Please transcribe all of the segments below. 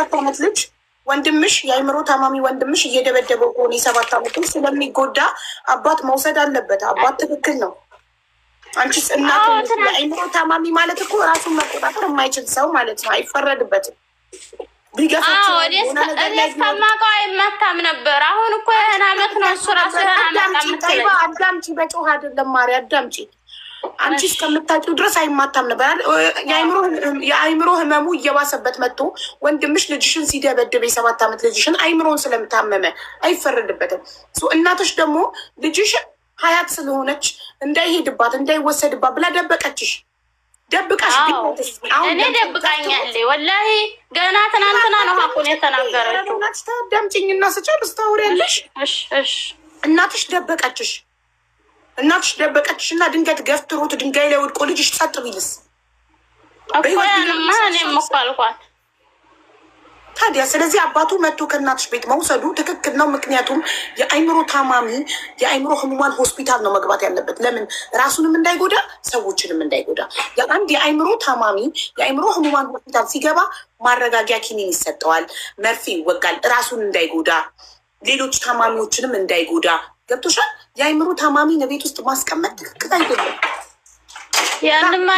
የ7 ዓመት ልጅ ወንድምሽ የአይምሮ ታማሚ ወንድምሽ እየደበደበው ከሆነ የ7 ዓመት ልጅ ስለሚጎዳ አባት መውሰድ አለበት። አባት ትክክል ነው። አንቺስ እናት የአይምሮ ታማሚ ማለት እኮ ራሱን መቆጣጠር የማይችል ሰው ማለት ነው። አይፈረድበትም። እስከማውቀው አይመታም ነበር። አሁን እኮ ይህን አመት ነው እሱ ራሱ አዳምጪ፣ በጮህ አይደለም ማሪ አዳምጪ። አንቺ እስከምታውቂው ድረስ አይማታም ነበር። የአይምሮ ህመሙ እየባሰበት መጥቶ ወንድምሽ ልጅሽን ሲደበድብ የ7 ዓመት ልጅሽን አይምሮን ስለምታመመ አይፈረድበትም። እናቶች ደግሞ ልጅሽ ሀያት ስለሆነች እንዳይሄድባት እንዳይወሰድባት ብላ ደበቀችሽ። ደብቃሽ እኔ ደብቃኛለ ወላሂ ገና ትናንትና ነው ሀቁን የተናገረችው። ደምጭኝና ስጨርስ ታወሪያለሽ። እናትሽ ደበቀችሽ። እናትሽ ደበቀችሽ እና ድንገት ገፍትሮት ድንጋይ ላይ ወድቆ ልጅሽ ጸጥ ቢልስ እኮ ያንማ እኔም እኮ አልኳት። ታዲያ ስለዚህ አባቱ መጥቶ ከእናትሽ ቤት መውሰዱ ትክክል ነው። ምክንያቱም የአይምሮ ታማሚ የአይምሮ ህሙማን ሆስፒታል ነው መግባት ያለበት። ለምን? ራሱንም እንዳይጎዳ ሰዎችንም እንዳይጎዳ። አንድ የአይምሮ ታማሚ የአይምሮ ህሙማን ሆስፒታል ሲገባ ማረጋጊያ ኪኒን ይሰጠዋል፣ መርፌ ይወጋል፣ ራሱን እንዳይጎዳ ሌሎች ታማሚዎችንም እንዳይጎዳ። ገብቶሻል? የአይምሮ ታማሚ ቤት ውስጥ ማስቀመጥ ትክክል አይደለም። ያንማ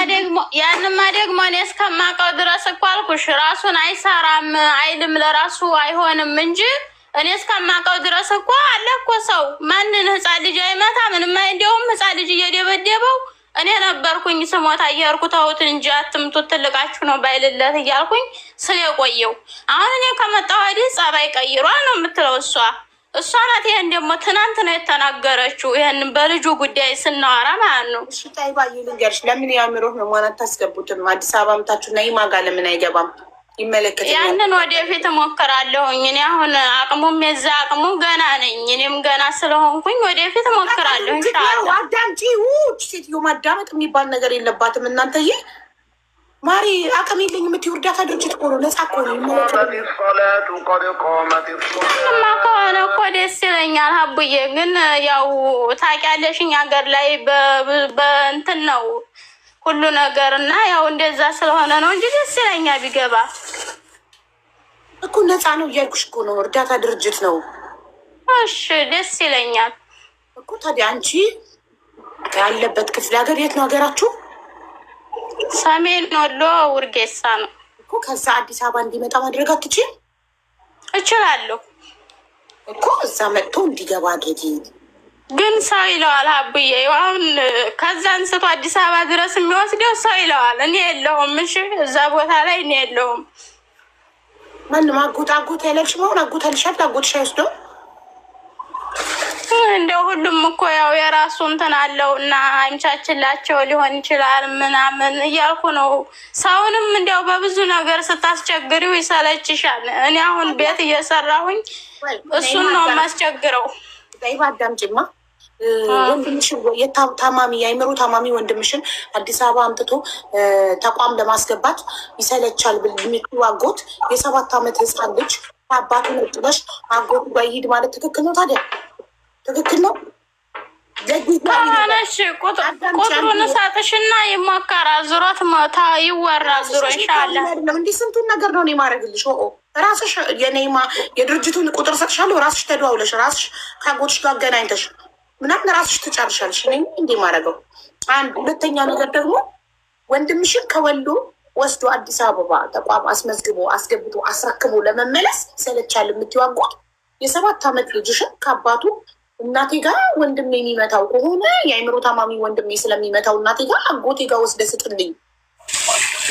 ደግሞ እኔ እስከማውቀው ድረስ እኮ አልኩሽ ራሱን አይሰራም አይልም ለራሱ አይሆንም እንጂ እኔ እስከማውቀው ድረስ እኮ አለ እኮ ሰው ማንን ህፃን ልጅ አይመታ ምንም። እንዲያውም ህፃን ልጅ እየደበደበው እኔ ነበርኩኝ ስሞታ እየሄድኩ ተውት እንጂ አትምቱት ትልቃችሁ ነው ባይልለት እያልኩኝ ስለቆየው አሁን እኔ ከመጣሁ ወዲህ ጸባይ ቀይሯል ነው የምትለው እሷ ናት። ይሄን ደግሞ ትናንት ነው የተናገረችው። ይሄን በልጁ ጉዳይ ስናወራ ማለት ነው። እሺ ታይባዬ ልንገርሽ፣ ለምን የአእምሮ ህሙማን አታስገቡትም? አዲስ አበባ ምታችሁ እና ይማጋ ለምን አይገባም? ይመለከታል። ያንን ወደፊት እሞክራለሁኝ። እኔ አሁን አቅሙም የዛ አቅሙ ገና ነኝ። እኔም ገና ስለሆንኩኝ ወደፊት እሞክራለሁ። ኢንሻአላህ አዳምጪ። ሴትዮ ማዳመጥ የሚባል ነገር የለባትም እናንተዬ። ማሪ አቅም የለኝ የምትይው እርዳታ ድርጅት እኮ ነው፣ ነጻ እኮ ነው። እማ ከሆነ እኮ ደስ ይለኛል ሀቡዬ። ግን ያው ታውቂያለሽኝ ሀገር ላይ በእንትን ነው ሁሉ ነገር እና ያው እንደዛ ስለሆነ ነው እንጂ ደስ ይለኛል ቢገባ እኮ። ነጻ ነው እያልኩሽ እኮ ነው፣ እርዳታ ድርጅት ነው። እሺ ደስ ይለኛል እኮ። ታዲያ አንቺ ያለበት ክፍለ ሀገር የት ነው ሀገራችሁ? ሰሜን ወሎ ውርጌሳ ነው እኮ። ከዛ አዲስ አበባ እንዲመጣ ማድረግ አትችይም? እችላለሁ እኮ። እዛ መጥቶ እንዲገባ አድርጊ። ግን ሰው ይለዋል ሀቡዬ። አሁን ከዛ አንስቶ አዲስ አበባ ድረስ የሚወስደው ሰው ይለዋል። እኔ የለሁም። እሺ እዛ ቦታ ላይ እኔ የለሁም። ማንም አጎት ያለልሽ መሆን አጎታልሻል። አጎትሽ አይወስደው እንደው ሁሉም እኮ ያው የራሱ እንትን አለው እና አይምቻችላቸው ሊሆን ይችላል ምናምን እያልኩ ነው። ሰውንም እንዲያው በብዙ ነገር ስታስቸግሪው ይሰለችሻል። እኔ አሁን ቤት እየሰራሁኝ እሱን ነው የማስቸግረው። ዳይባ አዳምጪማ። ወንድምሽን ታማሚ የአይምሮ ታማሚ ወንድምሽን አዲስ አበባ አምጥቶ ተቋም ለማስገባት ይሰለቻል ብልሚቱ አጎት የ7 ዓመት ህፃን ልጅ አባቱ ነጥበሽ አጎቱ ጋር ይሂድ ማለት ትክክል ነው? ታዲያ ትክክል ነው? ሆነሽ ቁጥሩን እሰጥሽና ይሞከራ ዙሮት ሞታ ይወራ ዙሮ ይሻላል። እንዲህ ስንቱን ነገር ነው እኔ ማድረግልሽ። ራስሽ የኔማ የድርጅቱን ቁጥር ሰጥሻለሁ። ራስሽ ተደዋውለሽ ራስሽ ከአጎትሽ ጋር አገናኝተሽ ምናምን ራስሽ ትጨርሻለሽ። እኔ እንዴ ማድረገው አንድ። ሁለተኛ ነገር ደግሞ ወንድምሽን ከወሎ ወስዶ አዲስ አበባ ተቋም አስመዝግቦ አስገብቶ አስረክቦ ለመመለስ ሰለቻል የምትዋጉት የ7 ዓመት ልጅሽን ከአባቱ እናቴ ጋር ወንድሜ የሚመታው ከሆነ የአይምሮ ታማሚ ወንድሜ ስለሚመታው እናቴ ጋር አጎቴ ጋር ወስደ ስጥልኝ።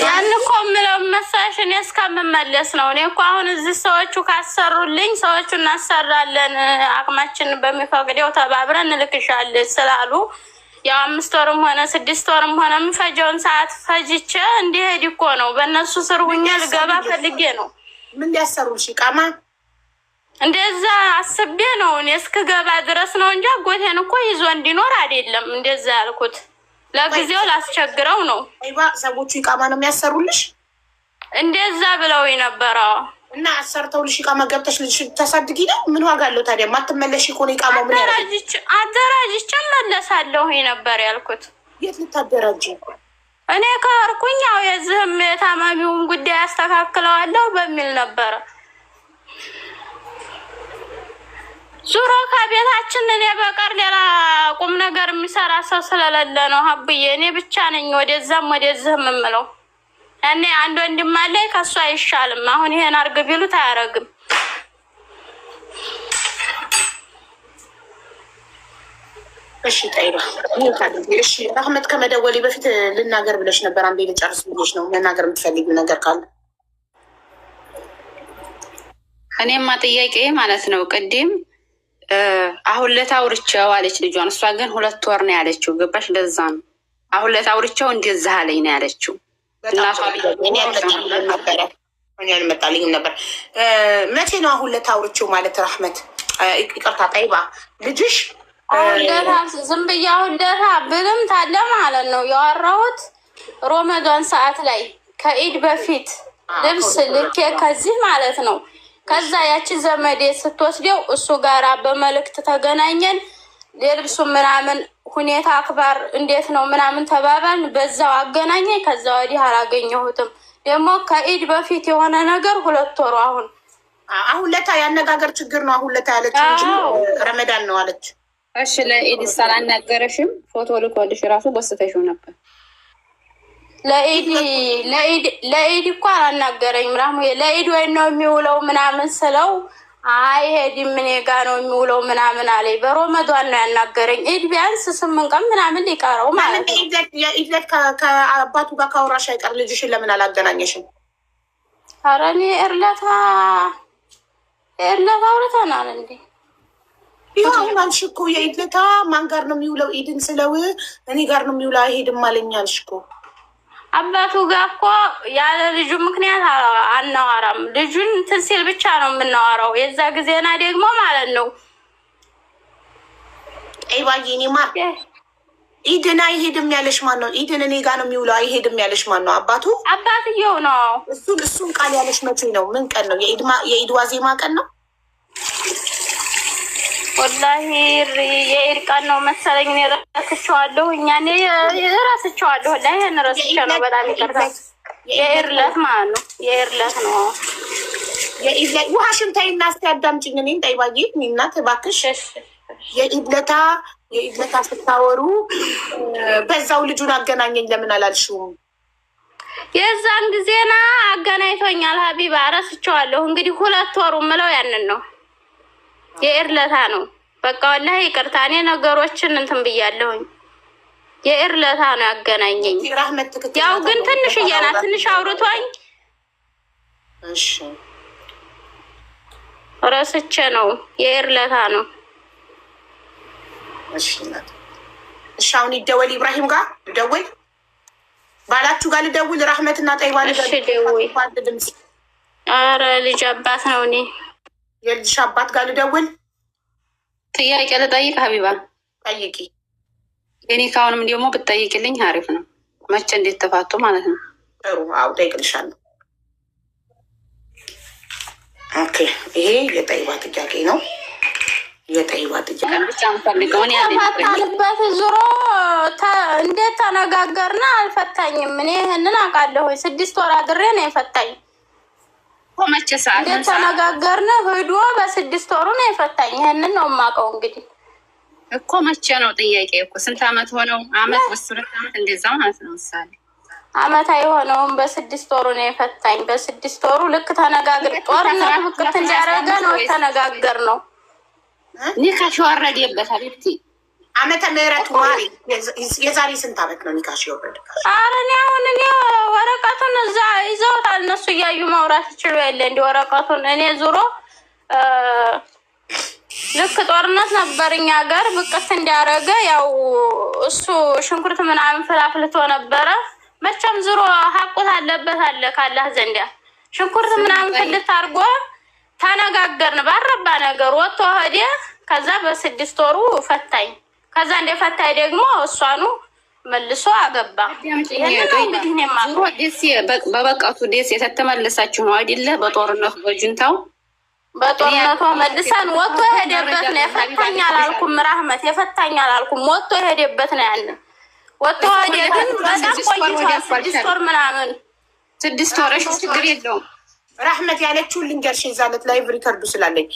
ያን እኮ የምለው መሳሽ እኔ እስከምመለስ ነው። እኔ እኮ አሁን እዚህ ሰዎቹ ካሰሩልኝ ሰዎቹ እናሰራለን አቅማችን በሚፈቅደው ተባብረን እንልክሻለን ስላሉ ያው 5 ወርም ሆነ 6 ወርም ሆነ የምፈጀውን ሰዓት ፈጅቼ እንዲሄድ እኮ ነው። በእነሱ ስር ሁኜ ልገባ ፈልጌ ነው። ምን ሊያሰሩልሽ? ቃማ እንደዛ አስቤ ነው እኔ እስክገባ ድረስ ነው እንጂ አጎቴን እኮ ይዞ እንዲኖር አይደለም እንደዛ ያልኩት። ለጊዜው ላስቸግረው ነው። አይባ ሰዎቹ ይቃማ ነው የሚያሰሩልሽ? እንደዛ ብለው ነበረው እና አሰርተውልሽ ይቃማ ገብተሽ ልጅ ተሳድጊ ነው። ምን ዋጋ አለው ታዲያ? ማትመለሽ እኮ ነው ይቃማው። ምን አደራጅቼ መለሳለሁ ነበር ያልኩት። የት ልታደራጂ? እኔ ከርኩኝ ያው የዚህም የታማሚውን ጉዳይ አስተካክለዋለሁ በሚል ነበረ። ዙሮ ከቤታችን እኔ በቀር ሌላ ቁም ነገር የሚሰራ ሰው ስለሌለ ነው ሀብዬ። እኔ ብቻ ነኝ ወደዛም ወደዚህም የምለው። እኔ አንድ ወንድም አለኝ ከሱ አይሻልም። አሁን ይሄን አርግ ቢሉት አያረግም። እሺ ጠይባ እሺ። አህመድ ከመደወሌ በፊት ልናገር ብለሽ ነበር። አንዴ ልጨርስ ብዬሽ ነው። መናገር የምትፈልጊው ነገር ካለ? እኔማ ጥያቄ ማለት ነው ቅድም አሁን ለታውርቸው አለች ልጇን። እሷ ግን 2 ወር ነው ያለችው። ገባሽ? ለዛ ነው አሁን ለታውርቸው እንደዛ አለኝ ነው ያለችው። እኔ አልመጣልኝም ነበር። መቼ ነው አሁን ለታውርቸው ማለት? ረህመት ይቅርታ ጠይባ ልጅሽ አሁን ዝም ብዬ አሁን ለታ ብልም ታለ ማለት ነው ያወራሁት ሮመዳን ሰዓት ላይ ከኢድ በፊት ልብስ ልኬ ከዚህ ማለት ነው። ከዛ ያቺ ዘመዴ ስትወስደው እሱ ጋራ በመልእክት ተገናኘን። የልብሱ ምናምን ሁኔታ አክባር እንዴት ነው ምናምን ተባባልን። በዛው አገናኘኝ። ከዛ ወዲህ አላገኘሁትም። ደግሞ ከኢድ በፊት የሆነ ነገር 2 ወሩ አሁን ለታ ያነጋገር ችግር ነው። አሁን ለታ ያለች እንጂ ረመዳን ነው አለች። እሺ ለኢድ ሳላናገረሽም ፎቶ ልኮልሽ ራሱ በስተሽው ነበር። ለኢድ እኮ አላናገረኝም። ራሙ ለኢድ ወይ ነው የሚውለው ምናምን ስለው አይሄድም እኔ ጋ ነው የሚውለው ምናምን አለኝ። በሮመዳን ነው ያናገረኝ። ኢድ ቢያንስ 8 ቀን ምናምን ሊቀረው ማለት ነው። ኢድለት ከአባቱ ጋር ካወራሽ አይቀር ልጅሽን ለምን አላገናኘሽም? ኧረ እኔ እርለታ አውርተናል እንዴ? ይሁን አልሽ እኮ የኢድለታ ማን ጋር ነው የሚውለው? ኢድን ስለው እኔ ጋር ነው የሚውለው አይሄድም አለኝ አልሽ እኮ። አባቱ ጋር እኮ ያለ ልጁ ምክንያት አናዋራም። ልጁን እንትን ሲል ብቻ ነው የምናዋራው። የዛ ጊዜና ደግሞ ማለት ነው አይባዬ እኔ ማር ኢድን አይሄድም ያለሽ ማን ነው? ኢድን እኔ ጋር ነው የሚውለው አይሄድም ያለሽ ማን ነው? አባትየው ነው። እሱን ቃል ያለሽ መቼ ነው? ምን ቀን ነው? የኢድ ዋዜማ ቀን ነው ወላሂ የኢድ ቀን ነው መሰለኝ። እኔ ረስቼዋለሁ። ረስቼዋለሁ። ወላሂ ይሄን ረስቼ ነው። በጣም ይቅርታ። የኢድ ዕለት ማለት ነው። የኢድ ዕለት ነው። የኢድ ዕለት ውሃሽን ተይና እስኪ አዳምጪኝ። እኔን ጠይባዬ እናት እባክሽ የኢድ ዕለት ስታወሩ በዛው ልጁን አገናኘኝ ለምን አላልሽውም? የዛን ጊዜና አገናኝቶኛል ሀቢባ። ረስቼዋለሁ። እንግዲህ 2 ወሩ ምለው ያንን ነው። የኢድ ዕለት ነው። በቃ ወላሂ ይቅርታ። እኔ ነገሮችን እንትን ብያለሁኝ። የኢድ ዕለት ነው ያገናኘኝ። ያው ግን ትንሽዬ ናት። ትንሽ አውርቶኝ እሺ ረስቼ ነው። የኢድ ዕለት ነው። እሺ አሁን ይደወል ኢብራሂም ጋር ልደውል፣ ባላችሁ ጋር ልደውል። ረህመትና ጠይባ ልደውል። ኧረ ልጅ አባት ነው። እኔ የልጅሽ አባት ጋር ልደውል። ጥያቄ ልጠይቅ ሀቢባ? ጠይቂ። የኔ ካሁንም ደግሞ ብትጠይቅልኝ አሪፍ ነው። መቼ እንዴት ተፋቱ ማለት ነው? ጥሩ። አዎ ጠይቅልሻለሁ። ኦኬ ይሄ የጠይባ ጥያቄ ነው። የጠይባ ጥያቄ ብቻ ንፈልገውን ያለበት ዙሮ እንዴት ተነጋገርና አልፈታኝም። እኔ ይህንን አውቃለሁ። 6 ወር አድሬ ነው የፈታኝ። መቼ ሰዓት እንዴት ተነጋገርን? ሂዶ በ6 ወሩ ነው የፈታኝ። ይህንን ነው የማውቀው። እንግዲህ እኮ መቼ ነው ጥያቄ እኮ። ስንት አመት ሆነው? አመት ወስረት አመት እንደዛ ማለት ነው። ምሳሌ አመት አይሆነውም። በ6 ወሩ ነው የፈታኝ። በ6 ወሩ ልክ ተነጋግር ጦርነት ምክት እንዲያደረገ ነው ተነጋገር ነው። ኒካሽ ወረደበት ሀቢብቲ። ዓመተ ምህረቱ ማሪ የዛሬ ስንት አመት ነው ኒካሽ የወረደ? ኧረ እኔ አሁን ወረቀቱን እዛ ይዘውታል እነሱ እያዩ ማውራት ይችሉ የለ እንዲ ወረቀቱን። እኔ ዙሮ ልክ ጦርነት ነበር እኛ ሀገር ብቅት እንዲያደረገ ያው እሱ ሽንኩርት ምናምን ፍላፍልቶ ነበረ። መቼም ዙሮ ሀቁት አለበት አለ ካላህ ዘንዲያ ሽንኩርት ምናምን ፍልት አድርጎ ተነጋገርን። ባረባ ነገር ወጥቶ ሄደ። ከዛ በ6 ወሩ ፈታኝ። ከዛ እንደ ፈታኝ ደግሞ እሷኑ መልሶ አገባ። በበቃቱ ደስ የተመለሳችሁ ነው አይደለ? በጦርነቱ በጁንታው በጦርነቱ መልሰን ወጥቶ የሄደበት ነው። የፈታኝ አላልኩም። ራህመት የፈታኝ አላልኩም። ወጥቶ የሄደበት ነው። ያንን ወጥቶ ግን በጣም ቆይቷል። 6 ወር ምናምን 6 ወር ችግር የለውም። ራህመት ያለችውን ልንገርሽ ይዛለት ላይቭ ሪከርዱ ስላለኝ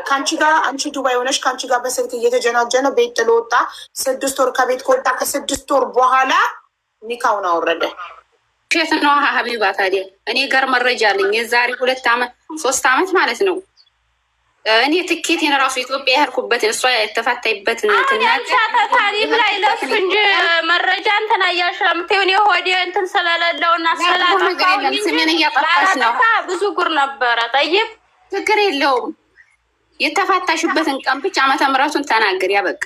ከአንቺ ጋር አንቺ ዱባይ ሆነሽ ከአንቺ ጋር በስልክ እየተጀናጀነ ቤት ጥሎ ወጣ። 6 ወር ከቤት ከወጣ ከ6 ወር በኋላ ኒካውን አወረደ። ሴት ነው ሀቢባ። ታዲያ እኔ ጋር መረጃ አለኝ። የዛሬ 2 ዓመት 3 ዓመት ማለት ነው። እኔ ትኬቴን ራሱ ኢትዮጵያ ያርኩበትን እሷ የተፋታይበትን ታሪፍ ላይ ለሱ እንጂ መረጃ እንትን አያሽራምቴውን የሆዴ እንትን ስለሌለውና ስላጠፋው ስሜን እያጠፋሽ ነው። ብዙ ጉር ነበረ። ጠይብ ችግር የለውም። የተፋታሽበትን ቀን ብቻ ዓመተ ምሕረቱን ተናገር። ያበቃ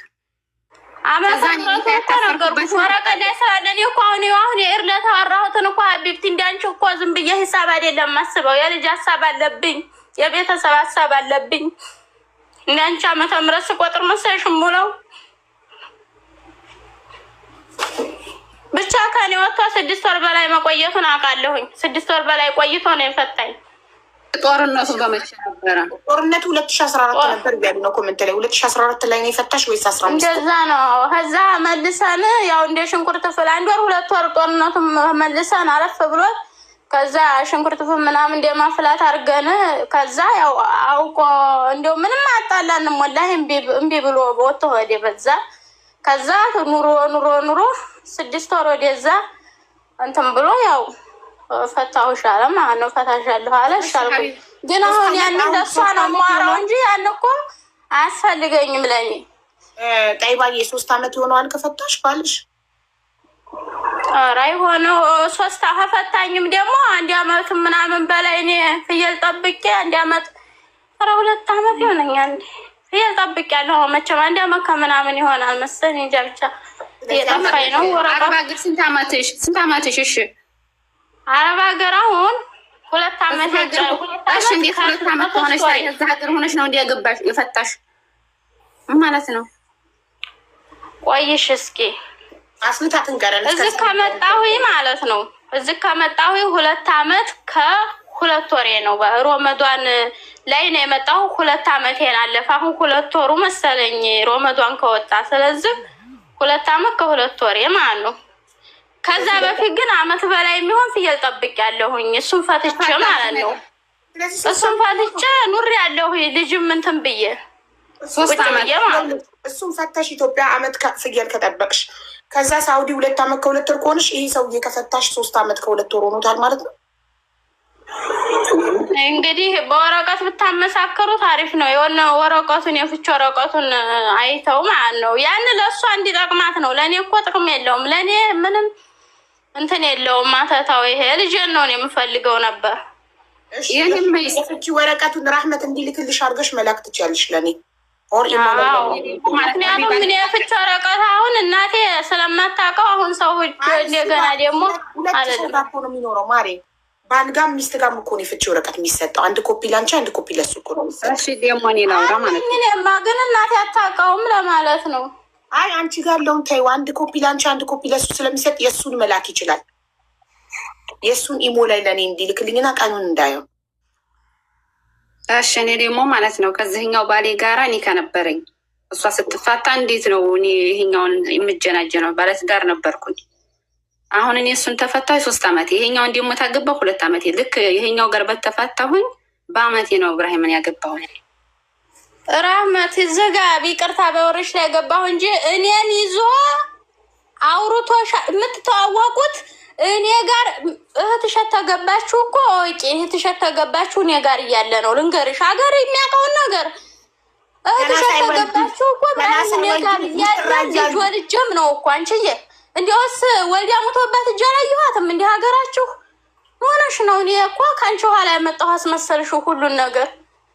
ዓመተ ምሕረቱን ተናገርኩት። ወረቀት ላይ ስላለኝ እኮ አሁን የእርለት አወራሁትን እኮ ሀቢብቲ እንዳንቺ እኮ ዝም ብዬ ሂሳብ አይደለም ማስበው። የልጅ ሀሳብ አለብኝ፣ የቤተሰብ ሀሳብ አለብኝ። እንዳንቺ ዓመተ ምሕረት ስቆጥር መሰለሽ ሙለው ብቻ ከኔ ወጥቶ 6 ወር በላይ መቆየቱን አውቃለሁኝ። 6 ወር በላይ ቆይቶ ነው የፈታኝ። ጦርነቱ በመቼ ነበረ? ጦርነቱ 2014 ነበር እያሉ ነው ኮሜንት ላይ። 2014 ላይ ነው የፈታሽ ወይስ 15? እንደዛ ነው። ከዛ መልሰን ያው እንደ ሽንኩርት ፍል 1 ወር 2 ወር ጦርነቱ መልሰን አረፍ ብሎ ከዛ ሽንኩርት ፍል ምናምን እንደማፍላት አድርገን ከዛ ያው አውቆ እንደው ምንም አጣላንም ወላሂ እምቢ ብሎ ወጥቶ ሄደ። በዛ ከዛ ኑሮ 6 ወር ወደዛ እንትን ብሎ ያው ፈታሁሽ አለ ማለት ነው። ፈታሻለሁ አለ ሻልኩ። ግን አሁን ያንን ለሷ ነው የማወራው እንጂ ያን እኮ አያስፈልገኝም ለኔ። ጠይባዬ 3 ዓመት ይሆነዋል ከፈታሽ ባልሽ? ኧረ አይሆነው 3 ከፈታኝም ደግሞ 1 ዓመት ምናምን በላይ እኔ ፍየል ጠብቄ 1 ዓመት 2 ዓመት ይሆነኛል። ፍየል ጠብቄያለሁ። መቼም 1 ዓመት ከምናምን ይሆናል መሰለኝ እንጃ ብቻ የጠፋኝ ነው። ወራቃ ስንት ዓመትሽ? እሺ አረብ ሀገር አሁን 2 ዓመት እሺ። እንዴት 2 ዓመት ሆነሽ እዛ ሀገር ሆነሽ ነው እንዲያገባሽ የፈታሽ ማለት ነው? ቆይሽ እስኪ አስልታትን ቀረን እዚህ ከመጣሁ ማለት ነው። እዚህ ከመጣሁ 2 ዓመት ከ2 ወሬ ነው። በሮመዷን ላይ ነው የመጣሁ። 2 ዓመቴን አለፈ። አሁን 2 ወሩ መሰለኝ ሮመዷን ከወጣ። ስለዚህ 2 ዓመት ከ2 ወሬ ማለት ነው። ከዛ በፊት ግን ዓመት በላይ የሚሆን ፍየል ጠብቄያለሁኝ። እሱን ፈትቼ ማለት ነው። እሱን ፈትቼ ኑሬያለሁ። ልጅም እንትን ብዬ 3 ዓመት እሱን ፈተሽ ኢትዮጵያ ዓመት ፍየል ከጠበቅሽ ከዛ ሳውዲ 2 ዓመት ከ2 ወር ከሆንሽ ይሄ ሰውዬ ከፈታሽ 3 ዓመት ከ2 ወር ሆኖታል ማለት ነው። እንግዲህ በወረቀት ብታመሳከሩ ታሪፍ ነው። የሆነ ወረቀቱን የፍች ወረቀቱን አይተው ማለት ነው። ያን ለእሷ እንዲጠቅማት ነው። ለእኔ እኮ ጥቅም የለውም። ለእኔ ምንም እንትን የለውም። ማተታው ይሄ ልጅን ነው የምፈልገው ነበር። የፍቺ ወረቀቱን ራህመት እንዲልክልሽ አድርገሽ መላክ ትችያለሽ ለእኔ። ምክንያቱም ምን የፍች ወረቀት አሁን እናቴ ስለማታውቀው አሁን ሰው እንደገና ደግሞ አለልኮ ነው የሚኖረው ማሬ። ባል ጋር ሚስት ጋር እኮ ነው የፍቺ ወረቀት የሚሰጠው። 1 ኮፒ ላንቺ 1 ኮፒ ለሱ እኮ ነው የሚሰጠው። እሺ ደግሞ እኔ ላውራ ማለት ነው። እኔማ ግን እናቴ አታውቀውም ለማለት ነው። አይ አንቺ ጋር ያለውን ተይው። 1 ኮፒ ላንቺ 1 ኮፒ ለሱ ስለሚሰጥ የእሱን መላክ ይችላል። የእሱን ኢሞ ላይ ለእኔ እንዲልክልኝና ቀኑን እንዳየው። እሺ እኔ ደግሞ ማለት ነው ከዚህኛው ባሌ ጋራ እኔ ከነበረኝ እሷ ስትፋታ እንዴት ነው እኔ ይሄኛውን የምጀናጀነው? ባለትዳር ነበርኩኝ። አሁን እኔ እሱን ተፈታሁ 3 ዓመቴ። ይሄኛውን ደግሞ ታገባሁ 2 ዓመቴ። ልክ ይሄኛው ጋር በተፋታሁኝ በአመቴ ነው እብራሂምን ያገባሁኝ። ራህመት ዘጋ ቢቅርታ በወርሽ ላይ ገባሁ እንጂ እኔን ይዞ አውርቶ የምትተዋወቁት እኔ ጋር እህትሽ ተገባችሁ እኮ ወቂ እህትሽ ተገባችሁ እኔ ጋር እያለ ነው። ልንገርሽ ሀገር የሚያውቀውን ነገር እህትሽ ተገባችሁ እኮ እኔ ጋር እያለ ልጅ ወልጄም ነው እኮ አንቺዬ። እንዲያውስ ወልዳ ሞቶባት እጄ አላየኋትም። እንዲህ ሀገራችሁ ሆነሽ ነው። እኔ እኮ ከአንቺ ኋላ ያመጣሁ አስመሰልሽው ሁሉን ነገር።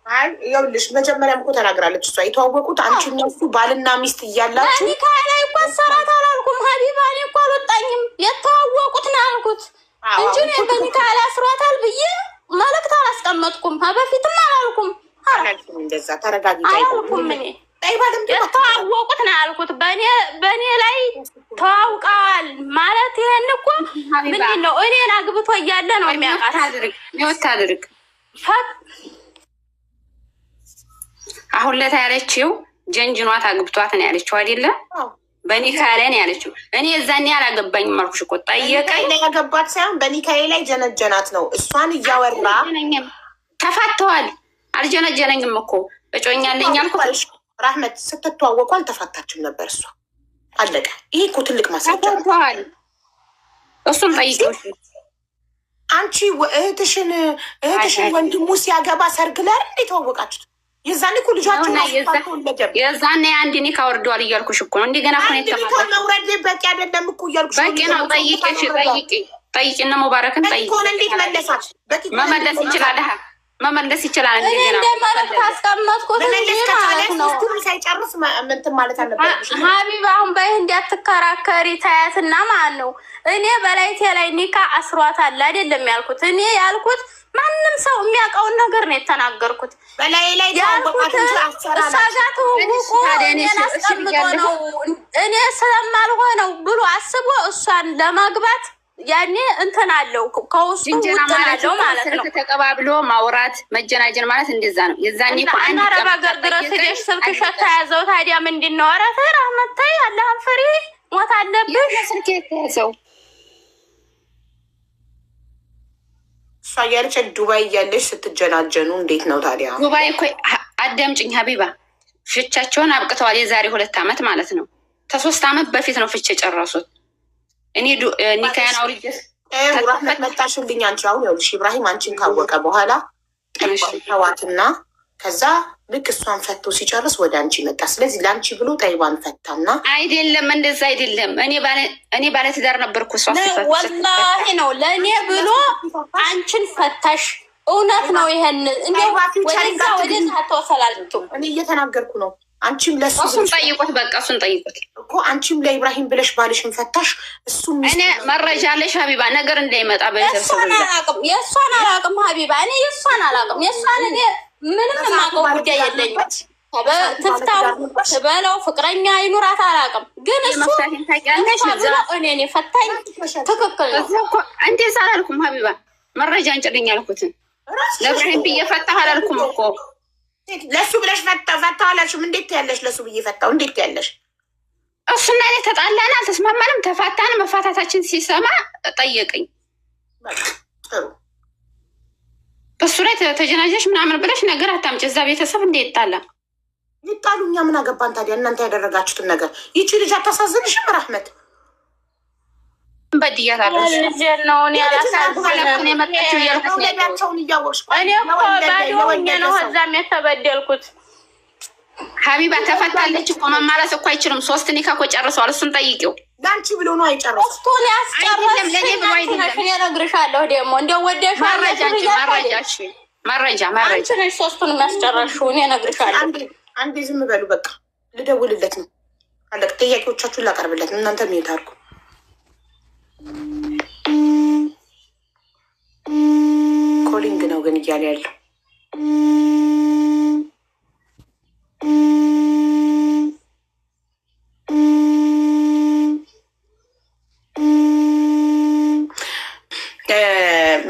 አይ ይኸውልሽ መጀመሪያም እኮ ተናግራለች እሷ። የተዋወቁት አንቺ እነሱ ባልና ሚስት እያላችሁ እኔ ከላይ እኮ ሰራት አላልኩም ሀቢባ። እኔ እኮ አልወጣኝም። የተዋወቁት ነው ያልኩት እንጂ እኔ በኒካ አስሯታል ብዬ መልዕክት አላስቀመጥኩም። በፊትም አላልኩም። እንደዛ ተረጋጊ አላልኩም። እኔ የተዋወቁት ነው ያልኩት። በእኔ ላይ ተዋውቀዋል ማለት ይሄን እኮ ምንድን ነው? እኔን አግብቶ እያለ ነው የሚያውቃት። ታድርግ አሁን ለታ ያለችው ጀንጅኗት አግብቷት ነው ያለችው አይደለ? በኒካ ላይ ነው ያለችው። እኔ እዛኔ አላገባኝም አልኩሽ እኮ ጠየቀኝ። ላይ ያገባት ሳይሆን በኒካዬ ላይ ጀነጀናት ነው እሷን እያወራ ተፋተዋል። አልጀነጀነኝም እኮ እጮኛለኝ አልኩሽ። ራህመት ስትተዋወቁ አልተፋታችም ነበር እሷ። አለቀ። ይሄ እኮ ትልቅ ማስረጃ ተፋተዋል። እሱም ጠይቀው አንቺ እህትሽን ወንድሙ ሲያገባ ሰርግ ላይ እንዴት ተዋወቃችሁት? የዛኔ እኮ ልጃችሁን የዛኔ አንድ ኒካ ወርደዋል እያልኩሽ እኮ ነው። እንደገና እኮ ነው መውረድ በቂ አይደለም እኮ እያልኩሽ በቂ ነው። ጠይቂ እነ ሙባረክን ጠይቂ። እንዴት መለሳት? መመለስ ይችላል። መመለስ ይችላል። እንደማለት አስቀመጥኩት ማለት ነው። ሳይጨርስ ምንትን ማለት አለበት። ሀቢብ አሁን በይ እንዲያትከራከሪ ታያትና ማለት ነው። እኔ በላይቴ ላይ ኒካ አስሯታል አይደለም ያልኩት። እኔ ያልኩት ማንም ሰው የሚያውቀውን ነገር ነው የተናገርኩት። በላይ ላይ ያልኩት እሳ ጋር ትውውቁ እኔን አስቀምጦ ነው እኔ ስለማልሆነው ብሎ አስቦ እሷን ለማግባት ያኔ እንትን አለው ከውስጡ እንትን አለው ማለት ነው። ተቀባብሎ ማውራት መጀናጀን ማለት እንደዛ ነው። የዛኔ እኮ አንድ አረብ ሀገር ድረስ ሄደሽ ስልክሽ ተያዘው። ታዲያ ምንድን ነው? ኧረ ተይ ራህመት ተይ፣ አላህን ፍሪ፣ ሞት አለብሽ። ስልክ የተያዘው እሷ እያለች ዱባይ እያለች ስትጀናጀኑ እንዴት ነው ታዲያ? ዱባይ እኮ አዳምጭኝ ሀቢባ፣ ፍቻቸውን አብቅተዋል። የዛሬ 2 ዓመት ማለት ነው። ከ3 ዓመት በፊት ነው ፍቼ ጨረሱት። እኔ ኒካያን አውርጄ ራህመት መጣሽልኝ። አንቺ አሁን ይኸውልሽ ኢብራሂም አንቺን ካወቀ በኋላ ተዋትና ከዛ ልክ እሷን ፈቶ ሲጨርስ ወደ አንቺ መጣ። ስለዚህ ለአንቺ ብሎ ጠይባን ፈታና አይደለም፣ እንደዛ አይደለም። እኔ ባለትዳር ነበርኩ። እሷ ወላሂ ነው ለእኔ ብሎ አንቺን ፈታሽ። እውነት ነው። ይሄን እንደው ወደዛ ወደዛ ተወሰላልቱ እኔ እየተናገርኩ ነው። አንቺም ለሱ እሱን ጠይቁት፣ በቃ እሱን ጠይቁት እኮ አንቺም ለኢብራሂም ብለሽ ባልሽን ፈታሽ። እሱም እኔ መረጃ አለሽ ሀቢባ፣ ነገር እንዳይመጣ የእሷን አላውቅም ሀቢባ፣ እኔ የእሷን አላውቅም። የእሷን እኔ ምንም የማውቀው ጉዳይ የለኝም። ትፍታው ትበለው ፍቅረኛ ይኑራት አላውቅም። ግን እሱ እኔን የፈታኝ ትክክል ነው። እንደዛ አላልኩም ሀቢባ፣ መረጃ እንጭልኝ ያልኩትን ለኢብራሂም ብዬ ፈታህ አላልኩም እኮ። ለሱ ብለሽ ፈታው አላልሽም? እንዴት ያለሽ? ለሱ ብዬ ፈታው እንዴት ያለሽ? እሱና እኔ ተጣላን፣ አልተስማማንም፣ ተፋታን። መፋታታችን ሲሰማ ጠየቀኝ። ጥሩ በሱ ላይ ተጀናጀሽ ምናምን ብለሽ ነገር አታምጭ። እዛ ቤተሰብ እንደ ይጣላ ይጣሉ። እኛ ምን አገባን ታዲያ? እናንተ ያደረጋችሁትን ነገር። ይቺ ልጅ አታሳዝንሽም? ራህመት በድያታለሽ ነው የመጣችው እያልኩሽውን እያወቅሽ እኔ እኮ ባዶኛ ነው እዛም የተበደልኩት። ሀቢባ ተፈታለች እኮ መማረስ እኮ አይችልም። 3 ኒካ እኮ ጨርሰዋል። እሱን ጠይቂው። ለአንቺ ብሎ ነው አይጨርሰው። እሱን ያስጨርስ ለኔ ብሎ አይደለም። እነግርሻለሁ ደግሞ እንደው ወደሽ መረጃ አንቺ ነሽ 3ቱን የሚያስጨርሽው። እኔ እነግርሻለሁ። አንዴ ዝም በሉ በቃ። ልደውልለት ነው አለቅ። ጥያቄዎቻችሁን ላቀርብለት ነው። እናንተ ምን ታርጉ? ኮሊንግ ነው ግን እያለ ያለው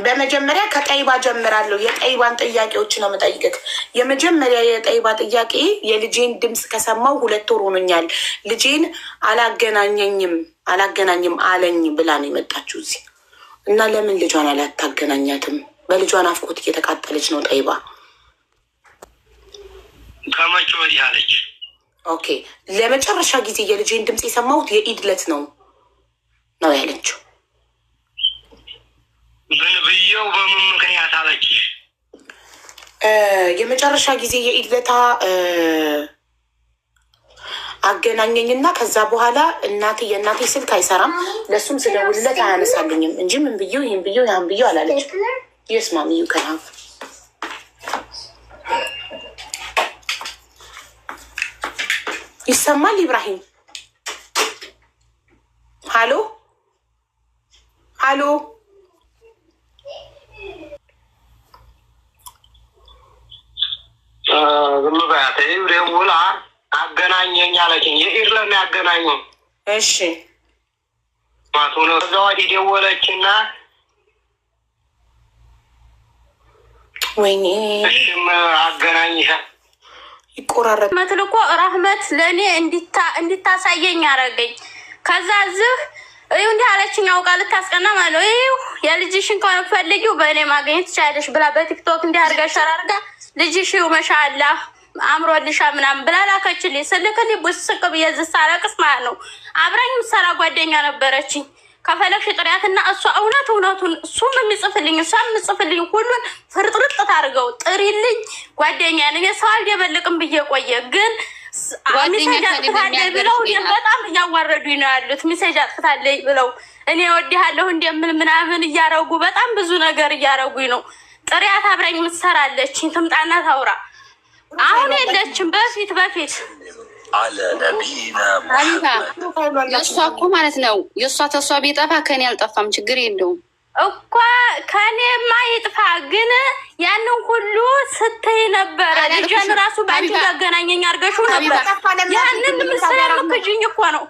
በመጀመሪያ ከጠይባ ጀምራለሁ። የጠይባን ጥያቄዎች ነው የምጠይቅህ። የመጀመሪያ የጠይባ ጥያቄ የልጄን ድምፅ ከሰማው 2 ወር ሆኖኛል። ልጄን አላገናኝም አለኝ ብላ ነው የመጣችው እዚህ እና ለምን ልጇን አላታገናኛትም? በልጇን አፍቆት እየተቃጠለች ነው ጠይባ። ከመቼ ወዲህ አለች? ኦኬ ለመጨረሻ ጊዜ የልጄን ድምፅ የሰማሁት የኢድ ዕለት ነው ያለችው። ምን ብዬው በምን ምክንያት አለች? የመጨረሻ ጊዜ የኢድ ዕለት አገናኘኝና ከዛ በኋላ የእናቴ ስልክ አይሰራም፣ ለሱም ስደውልለት አያነሳልኝም እንጂ ምን ብዬው ይህን ብዬው ያን ብዬው አላለች። የስማምዩ ከናፍ ይሰማል። ኢብራሂም ሀሎ ሀሎ ዝም በያት። ደውላ አገናኘኝ አለችኝ። የኢድ ዕለት ነው ያገናኘኝ። እሺ ማቱ ነው። ከዛ ወዲህ ደወለችና ወይኔ እሽም አገናኝሻል። ይቆራረጥ መትልኮ ራህመት ለእኔ እንዲታሳየኝ አረገኝ። ከዛ ዝህ ይሁ እንዲህ አለችኝ። አውቃ ልታስቀና ማለት ይሁ የልጅሽን ከሆነ ፈልጊው በእኔ ማግኘት ትችላለሽ ብላ በቲክቶክ እንዲህ አድርጋ ሸራርጋ ልጅሽ መሻላ አምሮልሻ ምናምን ብላ ላከችልኝ። ስልክልኝ ብስቅ ብዬ ዝሳለቅስ ማለት ነው። አብራኝ ምሰራ ጓደኛ ነበረችኝ። ከፈለግሽ ጥሪያትና እሷ እውነቱን እሱም የሚጽፍልኝ እሷም የምጽፍልኝ ሁሉን ፍርጥርጥ ታርገው ጥሪልኝ ጓደኛ ነኝ። ሰው አልደበልቅም ብዬ ቆየ ግን ሚሴጅ አጥፍታለኝ ብለው በጣም እያዋረዱኝ ነው ያሉት። ሚሴጅ አጥፍታለኝ ብለው እኔ ወዲሃለሁ እንደምን ምናምን እያረጉ በጣም ብዙ ነገር እያረጉኝ ነው። ጥሪያት አብረኝ ምትሰራለች ትምጣና ታውራ። አሁን የለችም። በፊት አለ ነቢና ሀቢባ የእሷ እኮ ማለት ነው የእሷ ተሷ ቢጠፋ ከኔ አልጠፋም፣ ችግር የለውም እኮ ከኔማ ይጥፋ። ግን ያንን ሁሉ ስትይ ነበረ ልጅን ራሱ ባንቺ ያገናኘኝ አርገሹ ነበር። ያንን ስለምክጅኝ እኮ ነው።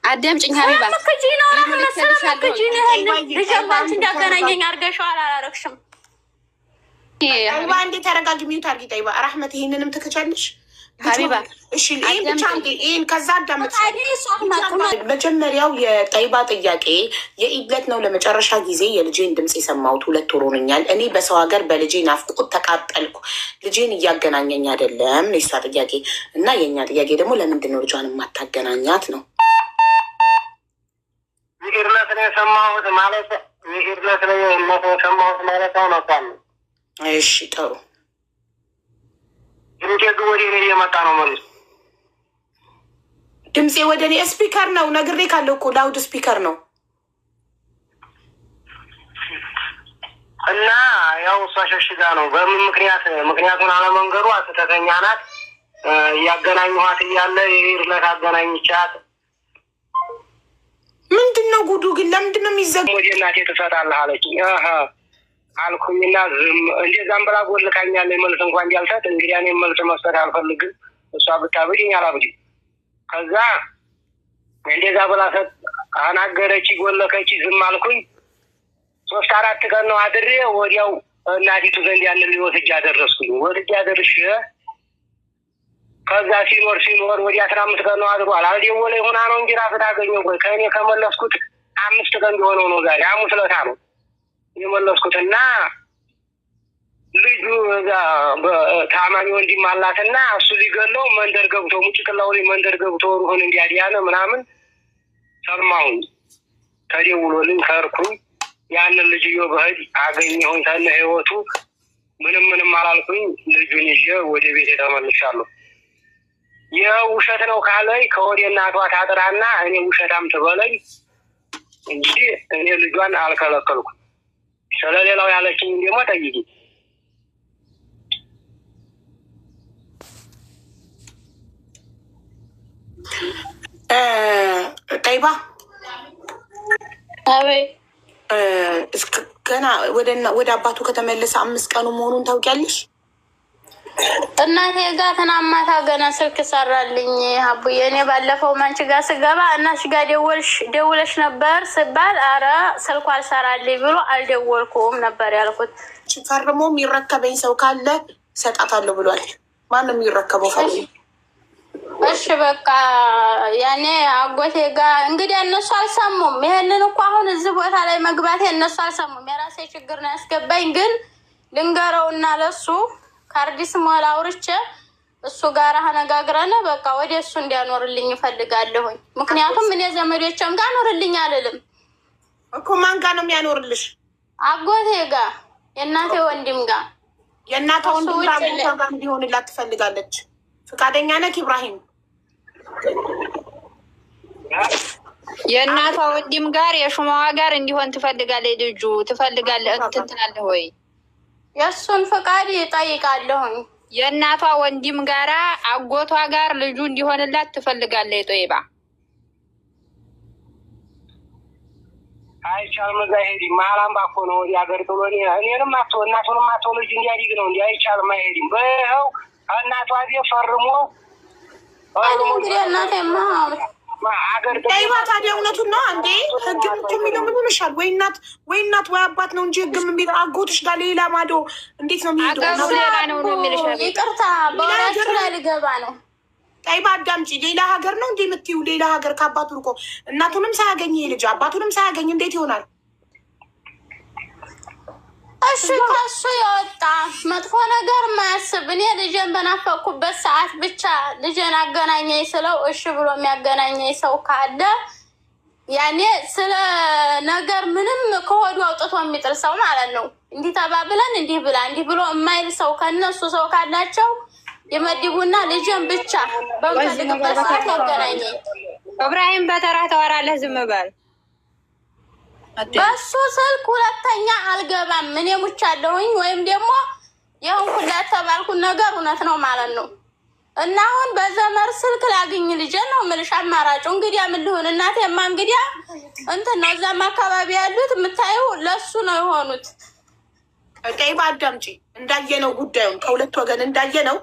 አዳምጪኝ ሀቢባ ስለምክጅኝ ነው። ስለምክጅኝ ነው። ልጅን ባንቺ እንዳገናኘኝ አርገሹ አላረግሽም። ጠይባ እንዴ ተረጋጊ። ሚዩት አርጊ ጠይባ። ራህመት ይሄንንም ትከቻለሽ ሀቢባ። እሺ ይሄን ብቻ ይሄን ከዛ አዳምጥ። መጀመሪያው የጠይባ ጥያቄ የኢድለት ነው። ለመጨረሻ ጊዜ የልጄን ድምፅ የሰማሁት 2 ወር ሆኖኛል። እኔ በሰው ሀገር በልጄ ናፍቆት ተቃጠልኩ። ልጄን እያገናኘኝ አይደለም ነው የእሷ ጥያቄ። እና የእኛ ጥያቄ ደግሞ ለምንድን ነው ልጇን የማታገናኛት ነው። ኢድለት ነው የሰማሁት ማለት ኢድለት ነው የሰማሁት ማለት ነው። እሺ ጥሩ። ድምጤ ወደ እኔ እየመጣ ነው ማለት ድምፄ ወደ እኔ ስፒከር ነው። ነግሬ ካለው እኮ ላውድ ስፒከር ነው። እና ያው እሷ ሸሽጋ ነው። በምን ምክንያቱን አለመንገሩ አስተተኛ ናት። እያገናኘኋት እያለ የኢድለት አገናኝቻት። ምንድን ነው ጉዱ ግን? ለምንድን ነው የሚዘግ? ወደ እናቴ ትሰጣለህ አለችኝ። አልኩኝና ዝም እንደዛም ብላ ጎልካኛለ። መልስ እንኳን እንዲያልሰጥ እንግዲህ እኔ መልስ መስጠት አልፈልግም። እሷ ብታብድኝ አላብድኝ። ከዛ እንደዛ ብላ አናገረች፣ ጎለከች፣ ዝም አልኩኝ። 3-4 ቀን ነው አድሬ ወዲያው እናቲቱ ዘንድ ያንን ወስጄ አደረስኩኝ። ወስጄ አደርሼ ከዛ ሲኖር ወዲያ 15 ቀን ነው አድሯል። አልደወለኝ ሆና ነው እንጂ ራሱ ታገኘው ቆይ ከእኔ ከመለስኩት 5 ቀን ቢሆነው ነው። ዛሬ ሐሙስ ዕለት ነው የመለስኩትና ልጁ እዛ ታማኝ ወንድም አላትና እሱ ሊገለው መንደር ገብቶ ሙጭቅላው ላይ መንደር ገብቶ ሩህን እንዲያዲያነ ምናምን ሰማሁኝ። ተደውሎልኝ ከርኩኝ። ያንን ልጅዮ በህድ አገኘሁኝ። ተነ ህይወቱ ምንም አላልኩኝ። ልጁን ይዤ ወደ ቤት ተመልሻለሁ። የውሸት ነው ካለኝ ከወደ እናቷ ታጥራና እኔ ውሸታም ትበለኝ እንጂ እኔ ልጇን አልከለከልኩም። ስለሌላው ያለችኝ ደግሞ ጠይቂ። ጠይባ ገና ወደ አባቱ ከተመለሰ 5 ቀኑ መሆኑን ታውቂያለሽ? እናቴ ጋር ትናማታ ገና ስልክ ሰራልኝ። አቡዬ እኔ ባለፈው ማንቺ ጋር ስገባ እናትሽ ጋር ደውለሽ ነበር ስባል አረ ስልኩ አልሰራልኝ ብሎ አልደወልኩም ነበር ያልኩት። ፈርሞ የሚረከበኝ ሰው ካለ ሰጣታለሁ ብሏል። ማንም የሚረከበው ፈ እሺ በቃ ያኔ አጎቴ ጋር እንግዲህ እነሱ አልሰሙም። ይሄንን እኮ አሁን እዚህ ቦታ ላይ መግባቴ እነሱ አልሰሙም። የራሴ ችግር ነው ያስገባኝ። ግን ልንገረውና ለሱ ካርዲስ ሞላ አውርቼ እሱ ጋር አነጋግረን በቃ ወደ እሱ እንዲያኖርልኝ እፈልጋለሁኝ። ምክንያቱም እኔ ዘመዶቼም ጋር አኖርልኝ አልልም እኮ። ማን ጋር ነው የሚያኖርልሽ? አጎቴ ጋር፣ የእናቴ ወንድም ጋር። የእናቷ ወንድም ጋር እንዲሆንላት ትፈልጋለች። ፈቃደኛ ነህ ኢብራሂም? የእናቷ ወንድም ጋር የሹማዋ ጋር እንዲሆን ትፈልጋለች። ልጁ ትፈልጋለህ እንትን ትላለህ ወይ? የእሱን ፈቃድ ይጠይቃለሁኝ። የእናቷ ወንድም ጋራ አጎቷ ጋር ልጁ እንዲሆንላት ትፈልጋለች። ጦይባ አይቻልም። እዛ አይሄድም። መሀላም ባኮ ነው ወዲህ ሀገር ጥሎ እኔንም አቶ እናቱንም አቶ ልጅ እንዲያዲግ ነው። እንዲህ አይቻልም፣ አይሄድም። በይኸው እናቷ ዜ ፈርሞ እንግዲህ እናቴማ ጠይባ ታዲያ እውነቱን ነው እንዴ? ህግ የሚለው ምን ሆነሻል? ወይ እናት ወይ አባት ነው እንጂ ህግም የሚለው አጎትሽ ጋር ሌላ ማዶ እንዴት ነው የሚሄደው? ሌላ ነው ነው የሚልሽ ይቅርታ በወራችሁ ላይ ልገባ ነው። ቀይ ባዳምጪ። ሌላ ሀገር ነው እንዴ የምትይው? ሌላ ሀገር ከአባቱ ልቆ እናቱንም ሳያገኝ ልጅ አባቱንም ሳያገኝ እንዴት ይሆናል? እሺ ከሱ የወጣ መጥፎ ነገር ማያስብ እኔ ልጄን በናፈቅኩበት ሰዓት ብቻ ልጄን አገናኘኝ ስለው እሺ ብሎ የሚያገናኘኝ ሰው ካለ ያኔ ስለ ነገር ምንም ከሆዱ አውጥቶ የሚጥል ሰው ማለት ነው። እንዲህ ተባብለን እንዲህ ብላ እንዲህ ብሎ የማይል ሰው ከነሱ ሰው ካላቸው የመድቡና ልጄን ብቻ በምፈልግበት ሰዓት ያገናኘኝ። እብራሂም በተራ ተወራለህ፣ ዝም በል። በሱ ስልክ ሁለተኛ አልገባም። እኔ ሙቻለሁኝ ወይም ደግሞ የሆንኩላ ተባልኩት ነገር እውነት ነው ማለት ነው። እና አሁን በዘመር ስልክ ላግኝ ልጄን ነው የምልሽ። አማራጩ እንግዲያ ምን ልሁን? እናቴማ እንግዲያ እንትን ነው እዛም አካባቢ ያሉት የምታየው ለሱ ነው የሆኑት። ቀይ ባዳምጪ። እንዳየነው ጉዳዩን ከሁለት ወገን እንዳየነው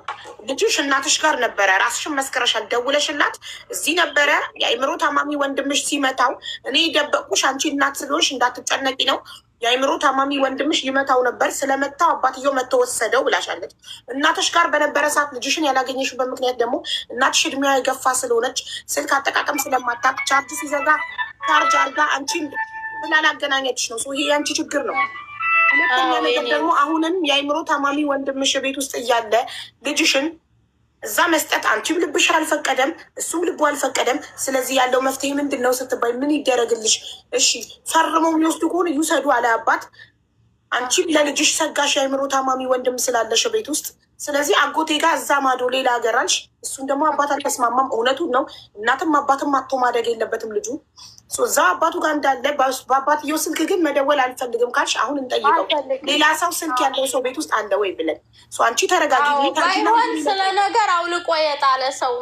ልጅሽ እናትሽ ጋር ነበረ። ራስሽን መስከረሻል፣ ደውለሽላት እዚህ ነበረ። የአእምሮ ታማሚ ወንድምሽ ሲመታው እኔ ደበቅኩሽ አንቺ እናት ስለሆንሽ እንዳትጨነቂ ነው። የአእምሮ ታማሚ ወንድምሽ ይመታው ነበር፣ ስለመታው አባትየው መቶ ወሰደው ብላሻለች። እናትሽ ጋር በነበረ ሰዓት ልጅሽን ያላገኘሽበት ምክንያት ደግሞ እናትሽ እድሜዋ የገፋ ስለሆነች ስልክ አጠቃቀም ስለማታውቅ ቻርጅ ሲዘጋ ቻርጅ አርጋ አንቺን ስላላገናኘችሽ ነው። ይሄ የአንቺ ችግር ነው። ሁለተኛ ነገር ደግሞ አሁንም የአእምሮ ታማሚ ወንድምሽ ቤት ውስጥ እያለ ልጅሽን እዛ መስጠት አንቺም ልብሽ አልፈቀደም፣ እሱም ልቡ አልፈቀደም። ስለዚህ ያለው መፍትሄ ምንድን ነው ስትባይ ምን ይደረግልሽ? እሺ ፈርመው የሚወስዱ ከሆነ ይውሰዱ አለ አባት። አንቺም ለልጅሽ ሰጋሽ የአእምሮ ታማሚ ወንድም ስላለሽ ቤት ውስጥ። ስለዚህ አጎቴ ጋር እዛ ማዶ ሌላ ሀገር አልሽ። እሱን ደግሞ አባት አልተስማማም። እውነቱን ነው። እናትም አባትም አቶ ማደግ የለበትም ልጁ እዛ አባቱ ጋር እንዳለ። በአባትየው ስልክ ግን መደወል አልፈልግም ካልሽ አሁን እንጠይቀው። ሌላ ሰው ስልክ ያለው ሰው ቤት ውስጥ አለ ወይ ብለን አንቺ ተረጋጊ። ባይሆን ስለ ነገር አውልቆ የጣለ ሰው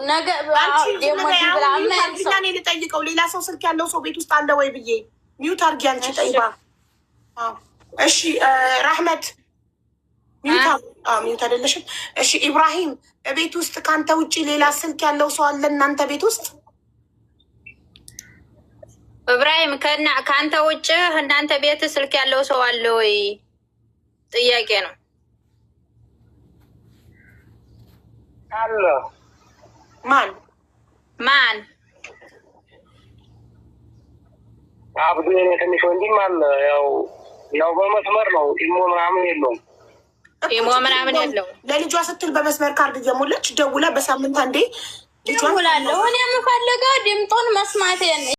ኔ ልጠይቀው። ሌላ ሰው ስልክ ያለው ሰው ቤት ውስጥ አለ ወይ ብዬ ሚዩት አድርጊ። አንቺ ጠይባ። እሺ ራህመት ሚዩት አይደለሽም? እሺ ኢብራሂም ቤት ውስጥ ከአንተ ውጭ ሌላ ስልክ ያለው ሰው አለ እናንተ ቤት ውስጥ? እብራሂም ከአንተ ውጭ እናንተ ቤት ስልክ ያለው ሰው አለ ወይ? ጥያቄ ነው። አለ። ማን? አብዱ የኔ ትንሽ ወንድም አለ። ያው በመስመር ነው። ኢሞ ምናምን የለውም። ኢሞ ምናምን የለውም። ለልጇ ስትል በመስመር ካርድ እየሞላች ደውላ በሳምንት አንዴ ደውላለሁ። እኔ የምፈልገው ድምጡን መስማት